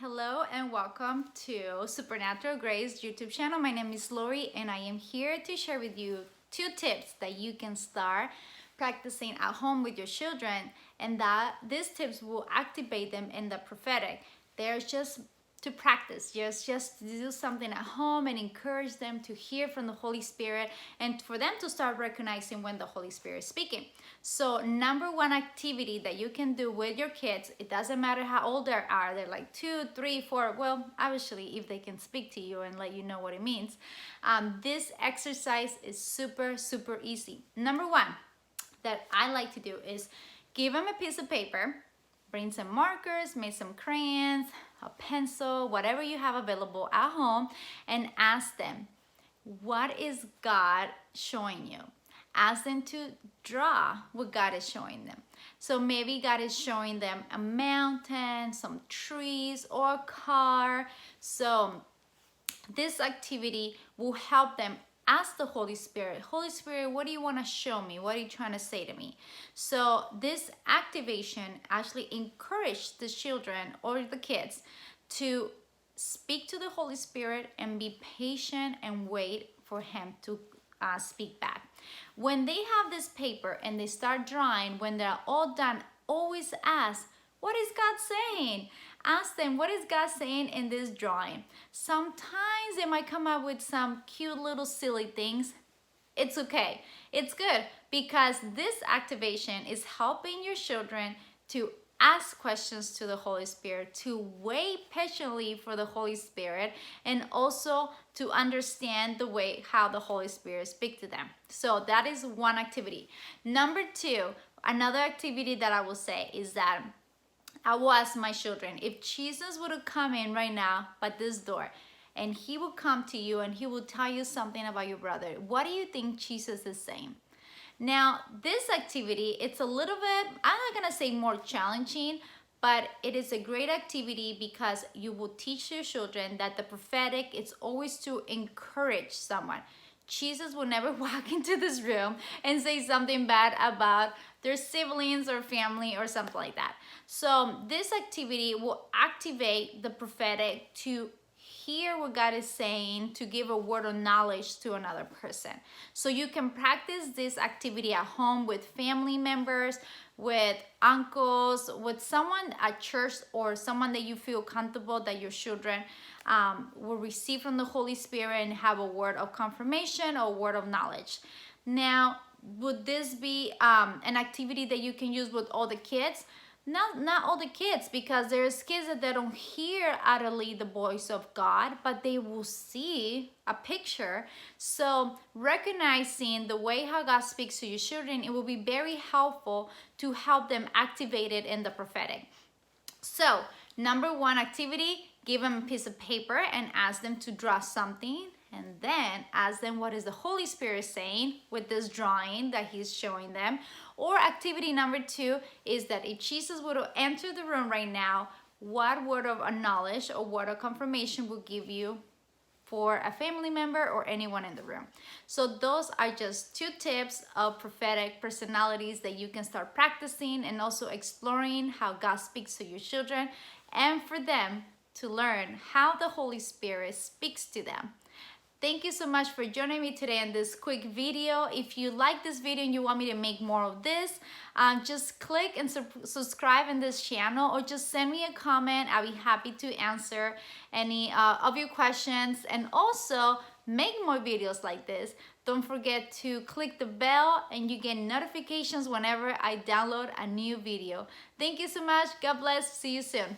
Hello and welcome to Supernatural Grace YouTube channel. My name is Lori and I am here to share with you 2 tips that you can start practicing at home with your children, and that these tips will activate them in the prophetic. They're just to practice, just to do something at home and encourage them to hear from the Holy Spirit and for them to start recognizing when the Holy Spirit is speaking. So number 1 activity that you can do with your kids, it doesn't matter how old they are, they're like 2, 3, 4, well, obviously if they can speak to you and let you know what it means. This exercise is super easy. Number 1 that I like to do is give them a piece of paper, bring some markers, make some crayons, a pencil, whatever you have available at home, and ask them, what is God showing you? Ask them to draw what God is showing them. So maybe God is showing them a mountain, some trees, or a car. So this activity will help them ask the Holy Spirit, Holy Spirit, what do you want to show me? What are you trying to say to me? So this activation actually encourages the children or the kids to speak to the Holy Spirit and be patient and wait for him to speak back. When they have this paper and they start drawing, when they're all done, always ask, what is God saying? Ask them, what is God saying in this drawing? Sometimes they might come up with some cute little silly things. It's okay. It's good because this activation is helping your children to ask questions to the Holy Spirit, to wait patiently for the Holy Spirit, and also to understand the way how the Holy Spirit speaks to them. So that is one activity. Number 2, another activity that I will say is that I will ask my children, if Jesus would have come in right now by this door and he will come to you and he will tell you something about your brother, what do you think Jesus is saying? Now, this activity, it's a little bit, I'm not gonna say more challenging, but it is a great activity because you will teach your children that the prophetic is always to encourage someone. Jesus will never walk into this room and say something bad about their siblings or family or something like that. So this activity will activate the prophetic to hear what God is saying, to give a word of knowledge to another person. So you can practice this activity at home with family members, with uncles, with someone at church, or someone that you feel comfortable that your children will receive from the Holy Spirit and have a word of confirmation or word of knowledge. Now, would this be an activity that you can use with all the kids? Not all the kids, because there's kids that they don't hear utterly the voice of God, but they will see a picture. So recognizing the way how God speaks to your children, it will be very helpful to help them activate it in the prophetic. So number 1 activity, give them a piece of paper and ask them to draw something, and then ask them what is the Holy Spirit saying with this drawing that he's showing them. Or activity number 2 is that if Jesus would have entered the room right now, what word of knowledge or word of confirmation will give you for a family member or anyone in the room. So those are just 2 tips of prophetic personalities that you can start practicing and also exploring how God speaks to your children, and for them to learn how the Holy Spirit speaks to them. Thank you so much for joining me today in this quick video. If you like this video and you want me to make more of this, just click and subscribe in this channel, or just send me a comment. I'll be happy to answer any of your questions, and also make more videos like this. Don't forget to click the bell and you get notifications whenever I download a new video. Thank you so much. God bless. See you soon.